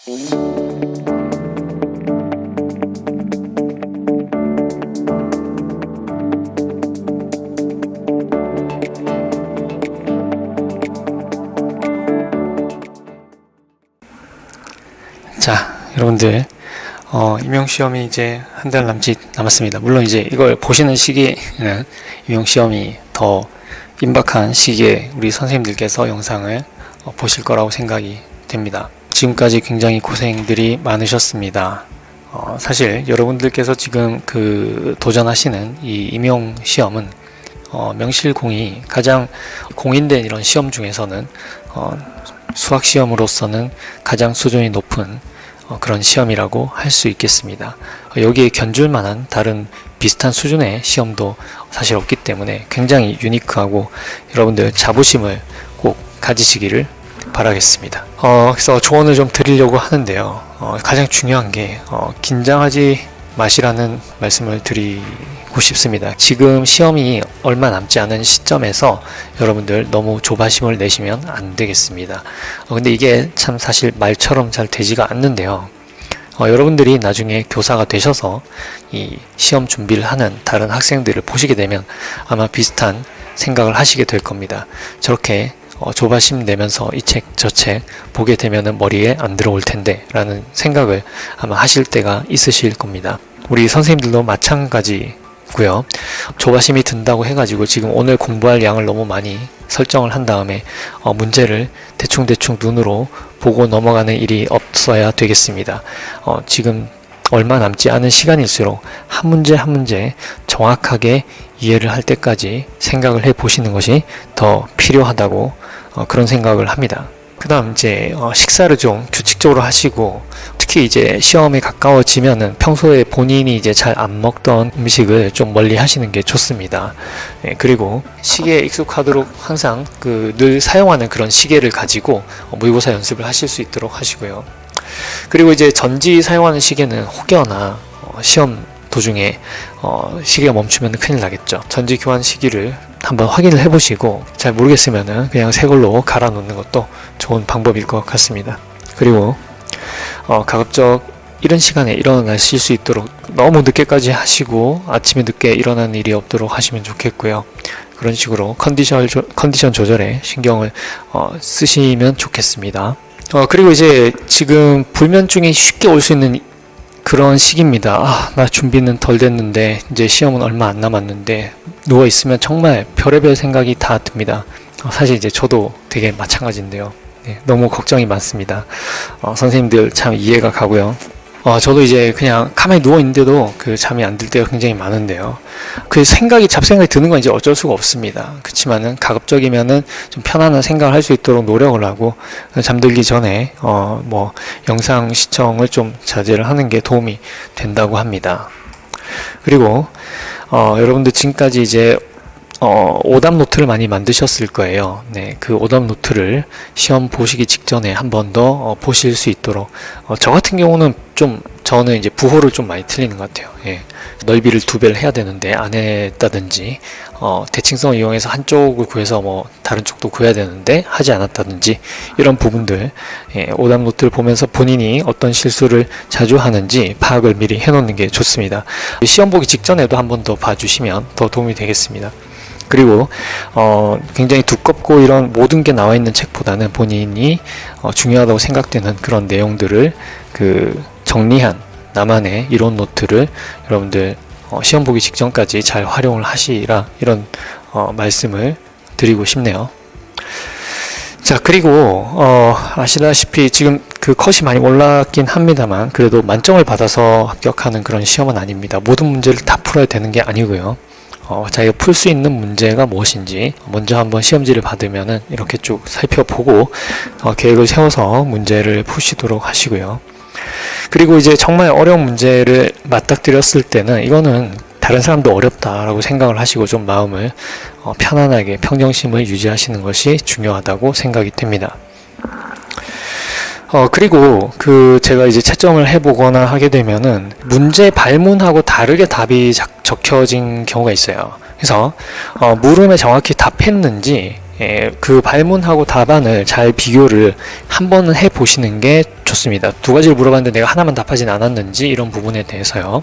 자, 여러분들 임용시험이 이제 한 달 남짓 남았습니다. 물론 이제 이걸 보시는 시기에는 임용시험이 더 임박한 시기에 우리 선생님들께서 영상을 보실 거라고 생각이 됩니다. 지금까지 굉장히 고생들이 많으셨습니다. 사실 여러분들께서 지금 도전하시는 이 임용시험은 명실공히 가장 공인된 이런 시험 중에서는 수학시험으로서는 가장 수준이 높은 그런 시험이라고 할 수 있겠습니다. 여기에 견줄 만한 다른 비슷한 수준의 시험도 사실 없기 때문에 굉장히 유니크하고 여러분들 자부심을 꼭 가지시기를 바라겠습니다. 그래서 조언을 좀 드리려고 하는데요. 가장 중요한 게 긴장하지 마시라는 말씀을 드리고 싶습니다. 지금 시험이 얼마 남지 않은 시점에서 여러분들 너무 조바심을 내시면 안 되겠습니다. 근데 이게 참 사실 말처럼 잘 되지가 않는데요. 여러분들이 나중에 교사가 되셔서 이 시험 준비를 하는 다른 학생들을 보시게 되면 아마 비슷한 생각을 하시게 될 겁니다. 저렇게 조바심 내면서 이 책 저 책 보게 되면은 머리에 안 들어올 텐데 라는 생각을 아마 하실 때가 있으실 겁니다. 우리 선생님들도 마찬가지고요. 조바심이 든다고 해가지고 지금 오늘 공부할 양을 너무 많이 설정을 한 다음에 문제를 대충대충 눈으로 보고 넘어가는 일이 없어야 되겠습니다. 지금 얼마 남지 않은 시간일수록 한 문제 한 문제 정확하게 이해를 할 때까지 생각을 해 보시는 것이 더 필요하다고 그런 생각을 합니다. 그 다음 이제 식사를 좀 규칙적으로 하시고, 특히 이제 시험에 가까워지면은 평소에 본인이 이제 잘 안 먹던 음식을 좀 멀리 하시는 게 좋습니다. 그리고 시계에 익숙하도록 항상 늘 사용하는 그런 시계를 가지고 모의고사 연습을 하실 수 있도록 하시고요. 그리고 이제 전지 사용하는 시계는 혹여나 시험 도중에 시계가 멈추면 큰일 나겠죠. 전지 교환 시기를 한번 확인을 해보시고, 잘 모르겠으면은 그냥 새 걸로 갈아 놓는 것도 좋은 방법일 것 같습니다. 그리고 가급적 이런 시간에 일어나실 수 있도록 너무 늦게까지 하시고 아침에 늦게 일어나는 일이 없도록 하시면 좋겠고요. 그런 식으로 컨디션 조절에 신경을 쓰시면 좋겠습니다. 그리고 이제 지금 불면증이 쉽게 올 수 있는 그런 시기입니다. 나 준비는 덜 됐는데 이제 시험은 얼마 안 남았는데, 누워있으면 정말 별의별 생각이 다 듭니다. 사실 이제 저도 되게 마찬가지인데요. 너무 걱정이 많습니다. 선생님들 참 이해가 가고요. 저도 이제 그냥 가만히 누워있는데도 잠이 안 들 때가 굉장히 많은데요. 잡생각이 드는 건 이제 어쩔 수가 없습니다. 그렇지만은 가급적이면은 좀 편안한 생각을 할 수 있도록 노력을 하고, 잠들기 전에, 영상 시청을 좀 자제를 하는 게 도움이 된다고 합니다. 그리고, 여러분들 지금까지 이제 오답 노트를 많이 만드셨을 거예요. 그 오답 노트를 시험 보시기 직전에 한 번 더 보실 수 있도록, 저 같은 경우는 저는 이제 부호를 좀 많이 틀리는 것 같아요. 넓이를 2배를 해야 되는데 안 했다든지, 대칭성을 이용해서 한쪽을 구해서 다른 쪽도 구해야 되는데 하지 않았다든지, 이런 부분들, 오답 노트를 보면서 본인이 어떤 실수를 자주 하는지 파악을 미리 해놓는 게 좋습니다. 시험 보기 직전에도 한 번 더 봐주시면 더 도움이 되겠습니다. 그리고 굉장히 두껍고 이런 모든 게 나와 있는 책보다는 본인이 중요하다고 생각되는 그런 내용들을 정리한 나만의 이론 노트를 여러분들 시험 보기 직전까지 잘 활용을 하시라, 이런 말씀을 드리고 싶네요. 자, 그리고 아시다시피 지금 컷이 많이 올랐긴 합니다만, 그래도 만점을 받아서 합격하는 그런 시험은 아닙니다. 모든 문제를 다 풀어야 되는 게 아니고요. 자기가 풀 수 있는 문제가 무엇인지 먼저 한번 시험지를 받으면은 이렇게 쭉 살펴보고 계획을 세워서 문제를 푸시도록 하시고요. 그리고 이제 정말 어려운 문제를 맞닥뜨렸을 때는 이거는 다른 사람도 어렵다라고 생각을 하시고 좀 마음을 편안하게 평정심을 유지하시는 것이 중요하다고 생각이 됩니다. 그리고 제가 이제 채점을 해보거나 하게 되면은 문제 발문하고 다르게 답이 적혀진 경우가 있어요. 그래서 물음에 정확히 답했는지 그 발문하고 답안을 잘 비교를 한 번은 해 보시는 게 좋습니다. 두 가지를 물어봤는데 내가 하나만 답하진 않았는지 이런 부분에 대해서요.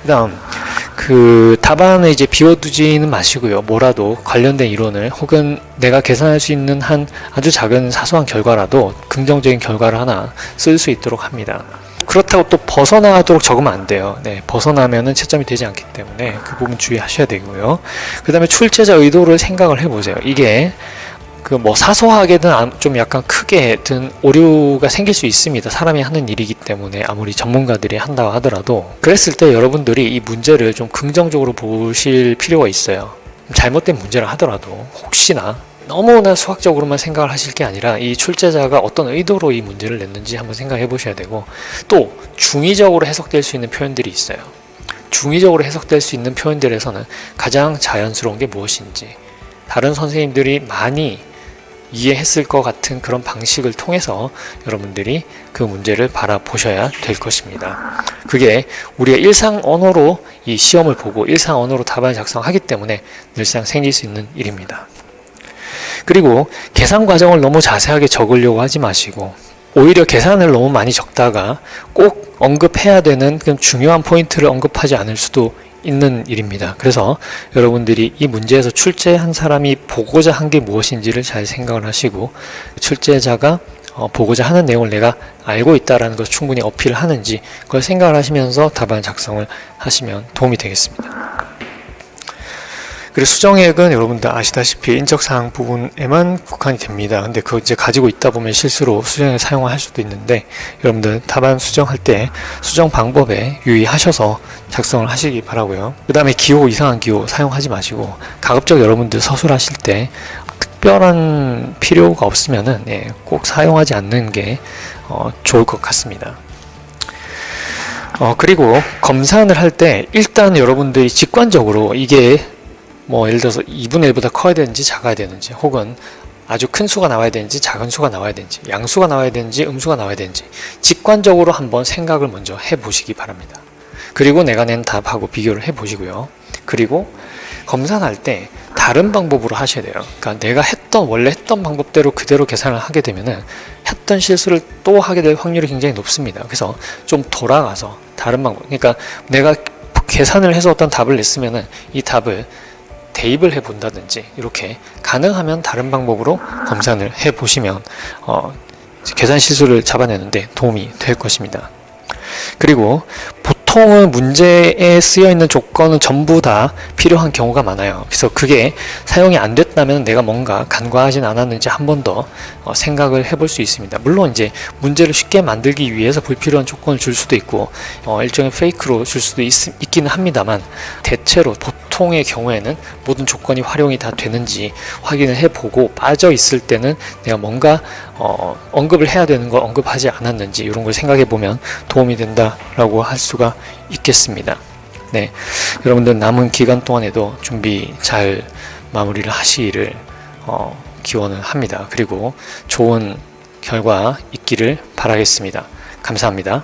그 다음 그 답안을 이제 비워두지는 마시고요. 뭐라도 관련된 이론을 혹은 내가 계산할 수 있는 한 아주 작은 사소한 결과라도 긍정적인 결과를 하나 쓸 수 있도록 합니다. 그렇다고 또 벗어나도록 적으면 안 돼요. 네, 벗어나면은 채점이 되지 않기 때문에 그 부분 주의하셔야 되고요. 그 다음에 출제자 의도를 생각을 해보세요. 이게 그 뭐 사소하게든 좀 약간 크게든 오류가 생길 수 있습니다. 사람이 하는 일이기 때문에 아무리 전문가들이 한다고 하더라도 그랬을 때 여러분들이 이 문제를 좀 긍정적으로 보실 필요가 있어요. 잘못된 문제라 하더라도 혹시나 너무나 수학적으로만 생각을 하실 게 아니라 이 출제자가 어떤 의도로 이 문제를 냈는지 한번 생각해 보셔야 되고, 또 중의적으로 해석될 수 있는 표현들이 있어요. 중의적으로 해석될 수 있는 표현들에서는 가장 자연스러운 게 무엇인지, 다른 선생님들이 많이 이해했을 것 같은 그런 방식을 통해서 여러분들이 그 문제를 바라보셔야 될 것입니다. 그게 우리가 일상 언어로 이 시험을 보고 일상 언어로 답안을 작성하기 때문에 늘상 생길 수 있는 일입니다. 그리고 계산 과정을 너무 자세하게 적으려고 하지 마시고, 오히려 계산을 너무 많이 적다가 꼭 언급해야 되는 그런 중요한 포인트를 언급하지 않을 수도 있는 일입니다. 그래서 여러분들이 이 문제에서 출제한 사람이 보고자 한 게 무엇인지를 잘 생각을 하시고, 출제자가 보고자 하는 내용을 내가 알고 있다라는 것을 충분히 어필을 하는지 그걸 생각을 하시면서 답안 작성을 하시면 도움이 되겠습니다. 그리고 수정액은 여러분들 아시다시피 인적사항 부분에만 국한이 됩니다. 근데 그거 이제 가지고 있다 보면 실수로 수정액을 사용할 수도 있는데, 여러분들 답안 수정할 때 수정 방법에 유의하셔서 작성을 하시기 바라고요. 그 다음에 기호, 이상한 기호 사용하지 마시고, 가급적 여러분들 서술하실 때 특별한 필요가 없으면은 꼭 사용하지 않는 게 좋을 것 같습니다. 그리고 검사를 할 때 일단 여러분들이 직관적으로 이게 뭐 예를 들어서 2분의 1보다 커야 되는지 작아야 되는지, 혹은 아주 큰 수가 나와야 되는지 작은 수가 나와야 되는지, 양수가 나와야 되는지 음수가 나와야 되는지 직관적으로 한번 생각을 먼저 해보시기 바랍니다. 그리고 내가 낸 답하고 비교를 해보시고요. 그리고 검산할 때 다른 방법으로 하셔야 돼요. 그러니까 내가 원래 했던 방법대로 그대로 계산을 하게 되면은 했던 실수를 또 하게 될 확률이 굉장히 높습니다. 그래서 좀 돌아가서 다른 방법, 그러니까 내가 계산을 해서 어떤 답을 냈으면은 이 답을 대입을 해 본다든지 이렇게 가능하면 다른 방법으로 검산을 해 보시면 계산 실수를 잡아내는데 도움이 될 것입니다. 그리고 보통은 문제에 쓰여 있는 조건은 전부 다 필요한 경우가 많아요. 그래서 그게 사용이 안 됐다면 내가 뭔가 간과하진 않았는지 한 번 더 생각을 해볼 수 있습니다. 물론 이제 문제를 쉽게 만들기 위해서 불필요한 조건을 줄 수도 있고 일종의 페이크로 줄 수도 있기는 합니다만, 대체로 보통의 경우에는 모든 조건이 활용이 다 되는지 확인을 해보고 빠져 있을 때는 내가 뭔가 언급을 해야 되는 걸 언급하지 않았는지 이런 걸 생각해 보면 도움이 된다라고 할 수가 있겠습니다. 네, 여러분들 남은 기간 동안에도 준비 잘 마무리를 하시기를 기원을 합니다. 그리고 좋은 결과 있기를 바라겠습니다. 감사합니다.